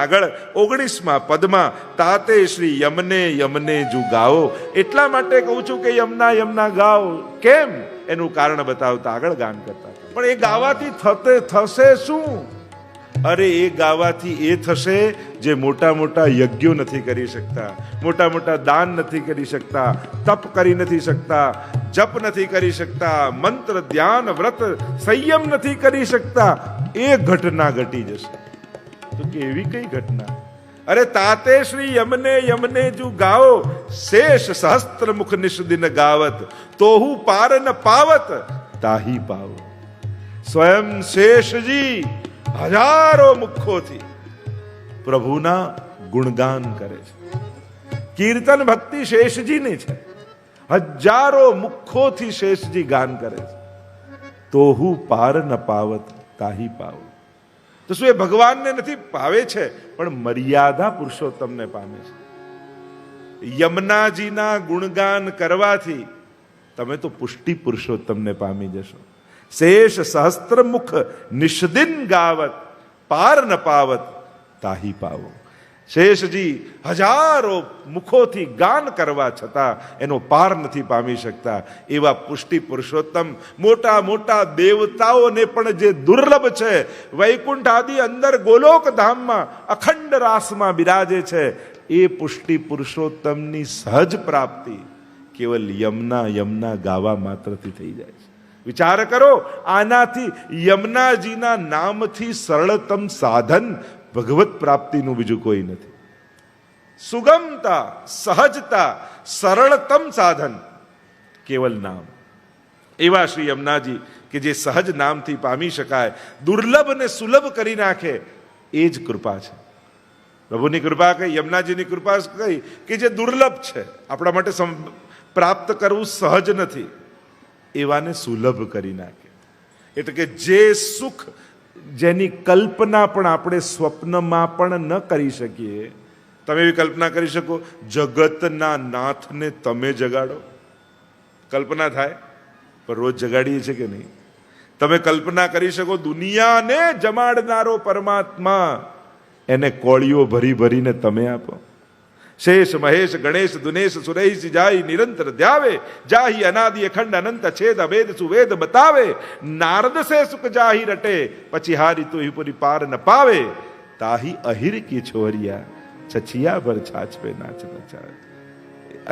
આગળ 19મા પદમાં તાતે શ્રી યમને યમને જુ ગાઓ, એટલા માટે કહું છું કે યમના યમના ગાઓ. કેમ? એનું કારણ બતાવતા આગળ ગાન કરતા. પણ એ ગાવાથી થશે શું? અરે એ ગાવાથી એ થશે જે મોટા મોટા યજ્ઞો નથી કરી શકતા, મોટા મોટા દાન નથી કરી શકતા, તપ કરી નથી શકતા, જપ નથી કરી શકતા, મંત્ર ધ્યાન વ્રત સંયમ નથી કરી શકતા, એ ઘટના ઘટી જશે. તો કેવી કઈ ઘટના? અરે તાતે શ્રી યમને યમને જુ ગાઓ, શેષ સહસ્ત્ર મુખ નિષદિન ગાવત, તોહુ પાર ન પાવત તાહી પાવો. સ્વયં શેષજી હજારો મુખોથી પ્રભુના ગુણગાન કરે છે. કીર્તન ભક્તિ શેષજીની છે. હજારો મુખોથી શેષજી ગાન કરે છે. તોહુ પાર ન પાવત તાહી પાવો. તો શું એ ભગવાનને નથી પાવે છે, પણ મર્યાદા પુરુષોત્તમને પામે છે. યમુનાજીના ગુણગાન કરવાથી તમે તો પુષ્ટિ પુરુષોત્તમને પામી જશો. શેષ સહસ્ત્ર મુખ નિષદિન ગાવત, પાર ન પાવત તાહી પાવો. શેષજી હજારો મુખોથી ગાન કરવા છતાં એનો પાર નથી પામી શકતા એવા પુષ્ટિ પુરુષોત્તમ મોટા મોટા દેવતાઓને પણ જે દુર્લભ છે, વૈકુંઠ આદિ અંદર ગોલોક ધામમાં અખંડ રાસમાં બિરાજે છે, એ પુષ્ટિ પુરુષોત્તમની સહજ પ્રાપ્તિ કેવલ યમના યમના ગાવા માત્રથી થઈ જાય છે. વિચાર કરો, આનાથી યમુનાજીના નામથી સરળતમ સાધન ભગવત પ્રાપ્તિનું બીજું કોઈ નથી. સુગમતા, સહજતા, સરળતમ સાધન કેવલ નામ. એવા શ્રી યમુનાજી કે જે સહજ નામથી પામી શકાય, દુર્લભ ને સુલભ કરી નાખે, એ જ કૃપા છે. પ્રભુની કૃપા કઈ, યમુનાજીની કૃપા કઈ કે જે દુર્લભ છે, આપણા માટે પ્રાપ્ત કરવું સહજ નથી, એવાને સુલભ કરી નાખે. એટલે કે જે સુખ જેની કલ્પના પણ આપણે સ્વપ્નમાં પણ ન કરી શકીએ. તમે એવી કલ્પના કરી શકો, જગતના નાથને તમે જગાડો? કલ્પના થાય, પણ રોજ જગાડીએ છીએ કે નહીં? તમે કલ્પના કરી શકો દુનિયાને જમાડનારો પરમાત્મા, એને કોળીઓ ભરી ભરીને તમે આપો? શેષ મહેશ ગણેશ દુનેશ સુરેશ જાય નિરંતર ધ્યાવે, જાહી અનાદિ અખંડ અનંત છેદ અભેદ સુવેદ બતાવે, નારદ સે સુખ જાહી રટે, પછી હારી તો પૂરી પાર ન પાવે, તાહી અહિર કી છોરિયા છછિયા પર છાછ પે નાચ નચાવે.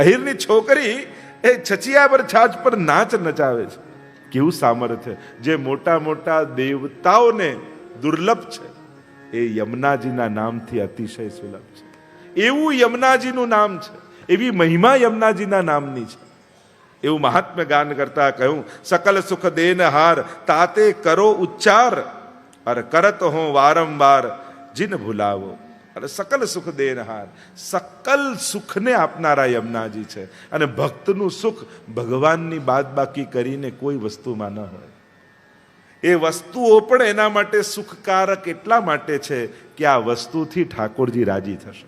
અહિરની છોકરી એ છછિયા પર છાછ પર નાચ નચાવે છે. કેવું સામર્થ્ય! જે મોટા મોટા દેવતાઓને દુર્લભ છે, એ યમુનાજીના નામથી અતિશય સુલભ છે. એવું યમુનાજીનું નામ છે, એવી મહિમા યમુનાજીના નામની છે. એવું મહાત્મ્ય ગાન કરતા કહ્યું, સકલ સુખ દેનહાર તાતે કરો ઉચ્ચાર, અરે કરત હો વારંવાર જીન ભૂલાવો. અરે સકલ સુખ દેનહાર, સકલ સુખને આપનારા યમુનાજી છે. અને ભક્તનું સુખ ભગવાનની બાદબાકી કરીને કોઈ વસ્તુમાં ન હોય. એ વસ્તુઓ પણ એના માટે સુખકારક એટલા માટે છે કે આ વસ્તુથી ઠાકોરજી રાજી થશે.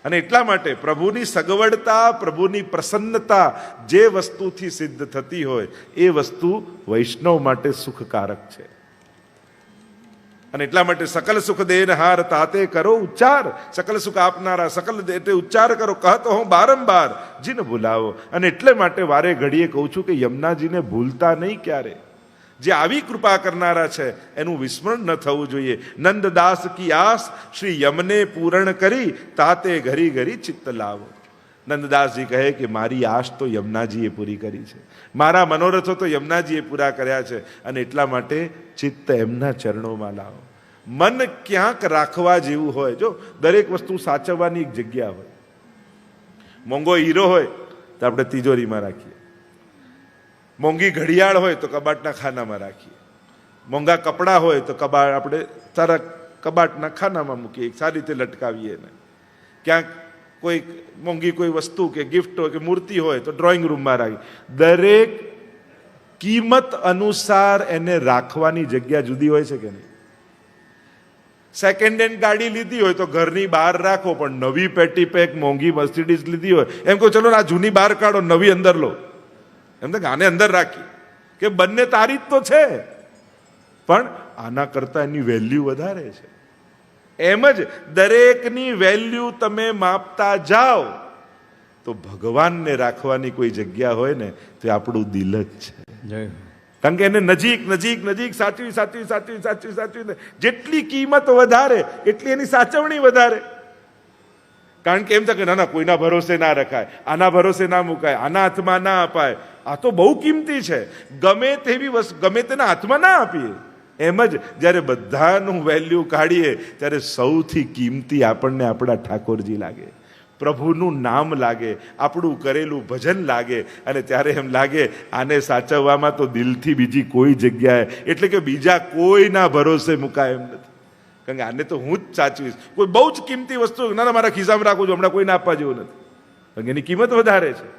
અને એટલા માટે પ્રભુની સગવડતા, પ્રભુની પ્રસન્નતા જે વસ્તુથી સિદ્ધ થતી હોય, એ વસ્તુ વૈષ્ણવ માટે સુખકારક છે. અને એટલા માટે સકલ સુખ દેનહાર તાતે કરો ઉચ્ચાર, સકલ સુખ આપનારા સકલ એટલે ઉચ્ચાર કરો, કહતો હું બારંબાર જીને ભૂલાવો. અને એટલે માટે વારે ઘડીએ કહું છું કે યમુનાજીને ભૂલતા નહીં ક્યારે. જે આવી કૃપા કરનારા છે એનું વિસ્મરણ ન થવું જોઈએ. નંદદાસ કી આસ શ્રી યમને પૂરણ કરી, તાતે ઘરી ઘરી ચિત્ત લાવો. નંદદાસજી કહે કે મારી આશ તો યમુનાજીએ પૂરી કરી છે, મારા મનોરથો તો યમુનાજીએ પૂરા કર્યા છે, અને એટલા માટે ચિત્ત એમના ચરણોમાં લાવો. મન ક્યાંક રાખવા જેવું હોય. જો દરેક વસ્તુ સાચવવાની એક જગ્યા હોય. મોંઘો હીરો હોય તો આપણે તિજોરીમાં રાખીએ, મોંઘી ઘડિયાળ હોય તો કબાટના ખાનામાં રાખીએ, મોંઘા કપડાં હોય તો આપણે સારા કબાટના ખાનામાં મૂકીએ, સારી રીતે લટકાવીએ. ને ક્યાંક કોઈ મોંઘી કોઈ વસ્તુ કે ગિફ્ટ હોય કે મૂર્તિ હોય તો ડ્રોઈંગ રૂમમાં રાખીએ. દરેક કિંમત અનુસાર એને રાખવાની જગ્યા જુદી હોય છે કે નહીં? સેકન્ડ હેન્ડ ગાડી લીધી હોય તો ઘરની બહાર રાખો, પણ નવી પેટી પેક મોંઘી મર્સિડીઝ લીધી હોય એમ કહો ચલો આ જૂની બહાર કાઢો, નવી અંદર લો. એમ તો આને અંદર રાખી કે બંને તારી જ તો છે, પણ આના કરતા એની વેલ્યુ વધારે છે. એમ જ દરેકની વેલ્યુ તમે માપતા જાઓ તો ભગવાનને રાખવાની કોઈ જગ્યા હોય ને તો આપણું દિલ જ છે. કારણ કે એને નજીક નજીક નજીક સાચવી સાચવી સાચવી સાચવી સાચવી જેટલી કિંમત વધારે એટલી એની સાચવણી વધારે. કારણ કે એમ થાય કે ના ના કોઈના ભરોસે ના રખાય, આના ભરોસે ના મુકાય, આના હાથમાં ના અપાય, આ તો બહુ કિંમતી છે, ગમે તેવી વસ્તુ ગમે તેના હાથમાં ના આપીએ. એમ જ જ્યારે બધાનું વેલ્યુ કાઢીએ ત્યારે સૌથી કિંમતી આપણને આપણા ઠાકોરજી લાગે, પ્રભુનું નામ લાગે, આપણું કરેલું ભજન લાગે. અને ત્યારે એમ લાગે આને સાચવવામાં તો દિલથી બીજી કોઈ જગ્યાએ એટલે કે બીજા કોઈના ભરોસે મુકાય એમ નથી. કારણ કે આને તો હું જ સાચવીશ. કોઈ બહુ જ કિંમતી વસ્તુ ના મારા ખિસ્સામાં રાખું છું, હમણાં કોઈને આપવા જેવું નથી, કારણ કે એની કિંમત વધારે છે.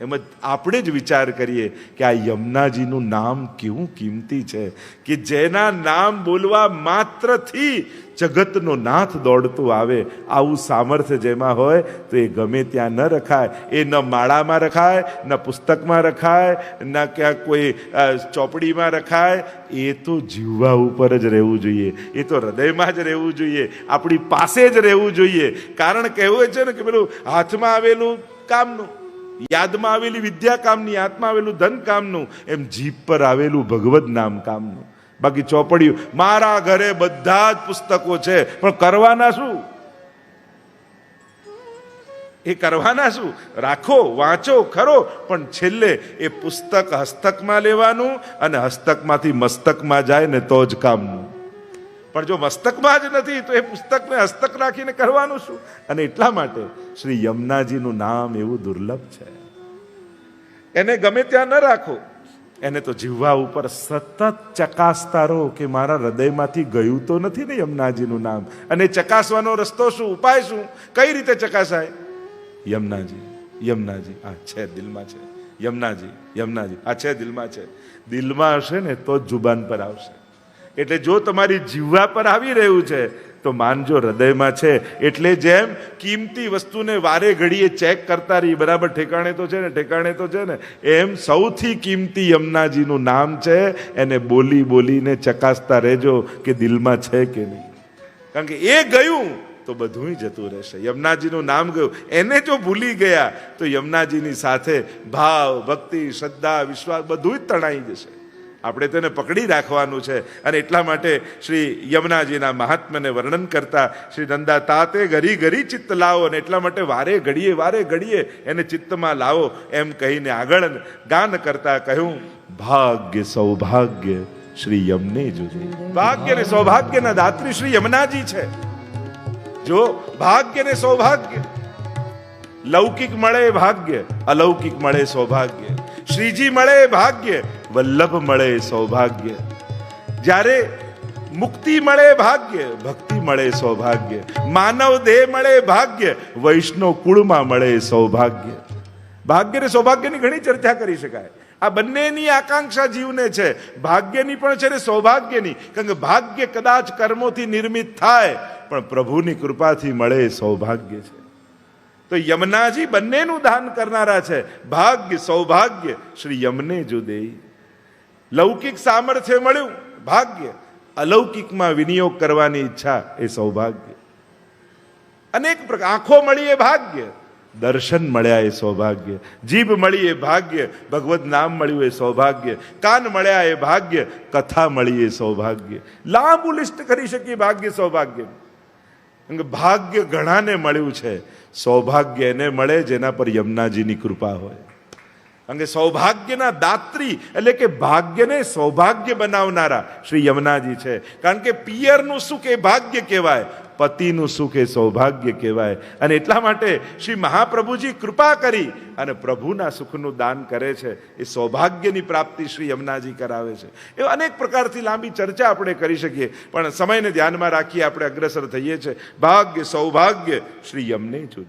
એમ જ આપણે જ વિચાર કરીએ કે આ યમુનાજીનું નામ કેવું કિંમતી છે કે જેના નામ બોલવા માત્રથી જગતનો નાથ દોડતું આવે. આવું સામર્થ્ય જેમાં હોય તો એ ગમે ત્યાં ન રખાય. એ ન માળામાં રખાય, ન પુસ્તકમાં રખાય, ન ક્યાં કોઈ ચોપડીમાં રખાય. એ તો જીવવા ઉપર જ રહેવું જોઈએ, એ તો હૃદયમાં જ રહેવું જોઈએ, આપણી પાસે જ રહેવું જોઈએ. કારણ કહેવું છે ને કે પેલું હાથમાં આવેલું કામનું, યાદમાં આવેલી વિદ્યા કામની, હાથમાં આવેલું ધન કામનું, એમ જીભ પર આવેલું ભગવદ નામ કામનું. બાકી ચોપડીઓ, મારા ઘરે બધા જ પુસ્તકો છે પણ કરવાના શું? એ કરવાના શું? રાખો, વાંચો ખરો, પણ છેલ્લે એ પુસ્તક હસ્તકમાં લેવાનું અને હસ્તકમાંથી મસ્તકમાં જાય ને તો જ કામનું. પણ જો મસ્તકમાં જ નથી તો એ પુસ્તકને હસ્તક રાખીને કરવાનું શું? અને એટલા માટે શ્રી યમુનાજીનું નામ એવું દુર્લભ છે. એને ગમે ત્યાં ન રાખો, એને તો જીવવા ઉપર સતત ચકાસતા રહો કે મારા હૃદયમાંથી ગયું તો નથી ને યમુનાજીનું નામ. અને ચકાસવાનો રસ્તો શું, ઉપાય શું, કઈ રીતે ચકાસાય? યમુનાજી, યમુનાજી આ છે દિલમાં છે, યમુનાજી, યમુનાજી આ છે દિલમાં છે. દિલમાં હશે ને તો જ જુબાન પર આવશે. એટલે જો તમારી જીવવા પર આવી રહ્યું છે તો માનજો હૃદયમાં છે. એટલે જેમ કિંમતી વસ્તુને વારે ઘડીએ ચેક કરતા રહી, બરાબર ઠેકાણે તો છે ને, ઠેકાણે તો છે ને, એમ સૌથી કિંમતી યમુનાજીનું નામ છે. એને બોલી બોલીને ચકાસતા રહેજો કે દિલમાં છે કે નહીં. કારણ કે એ ગયું તો બધું જતું રહેશે. યમુનાજીનું નામ ગયું, એને જો ભૂલી ગયા તો યમુનાજીની સાથે ભાવ, ભક્તિ, શ્રદ્ધા, વિશ્વાસ બધું જ તણાઈ જશે. આપણે તેને પકડી રાખવાનું છે. અને એટલા માટે શ્રી યમુનાજીના મહાત્મ્યને વર્ણન કરતા શ્રી નંદા તાતે ઘરી ઘરી ચિત્ત લાવો. અને એટલા માટે વારે ઘડીએ એને ચિત્તમાં લાવો એમ કહીને આગળ ગાન કરતા કહ્યું, ભાગ્ય સૌભાગ્ય શ્રી યમને જોજે. ભાગ્ય ને સૌભાગ્યના દાત્રી શ્રી યમુનાજી છે. જો ભાગ્ય ને સૌભાગ્ય, લૌકિક મળે ભાગ્ય, અલૌકિક મળે સૌભાગ્ય. શ્રીજી મળે ભાગ્ય, વલ્લભ મળે સૌભાગ્ય. જ્યારે મુક્તિ મળે ભાગ્ય, ભક્તિ મળે સૌભાગ્ય. માનવ દેહ મળે ભાગ્ય, વૈષ્ણવ કુળમાં મળે સૌભાગ્ય. ભાગ્ય ને સૌભાગ્યની ઘણી ચર્ચા કરી શકાય. આ બંનેની આકાંક્ષા જીવને છે, ભાગ્યની પણ છે ને સૌભાગ્યની. કારણ કે ભાગ્ય કદાચ કર્મોથી નિર્મિત થાય પણ પ્રભુની કૃપાથી મળે સૌભાગ્ય છે. તો યમુનાજી બંનેનું દાન કરનારા છે. ભાગ્ય સૌભાગ્ય શ્રી યમને જો દે. લૌકિક સામર્થ્ય મળ્યું ભાગ્ય, અલૌકિકમાં વિનિયોગ કરવાની ઈચ્છા એ સૌભાગ્ય. અનેક પ્રકાર, આંખો મળી એ ભાગ્ય, દર્શન મળ્યા એ સૌભાગ્ય. જીભ મળી એ ભાગ્ય, ભગવદ નામ મળ્યું એ સૌભાગ્ય. કાન મળ્યા એ ભાગ્ય, કથા મળી એ સૌભાગ્ય. લાંબુ લિસ્ટ કરી શકીએ ભાગ્ય સૌભાગ્ય. ભાગ્ય ઘણાને મળ્યું છે, સૌભાગ્ય એને મળે જેના પર યમુનાજીની કૃપા હોય. કારણ કે સૌભાગ્યના દાત્રી એટલે કે ભાગ્યને સૌભાગ્ય બનાવનારા શ્રી યમુનાજી છે. કારણ કે પિયરનું સુખ એ ભાગ્ય કહેવાય, પતિનું સુખ એ સૌભાગ્ય કહેવાય. અને એટલા માટે શ્રી મહાપ્રભુજી કૃપા કરી અને પ્રભુના સુખનું દાન કરે છે. એ સૌભાગ્યની પ્રાપ્તિ શ્રી યમુનાજી કરાવે છે. એ અનેક પ્રકારથી લાંબી ચર્ચા આપણે કરી શકીએ, પણ સમયને ધ્યાનમાં રાખી આપણે અગ્રસર થઈએ છીએ. ભાગ્ય સૌભાગ્ય શ્રી યમને જો.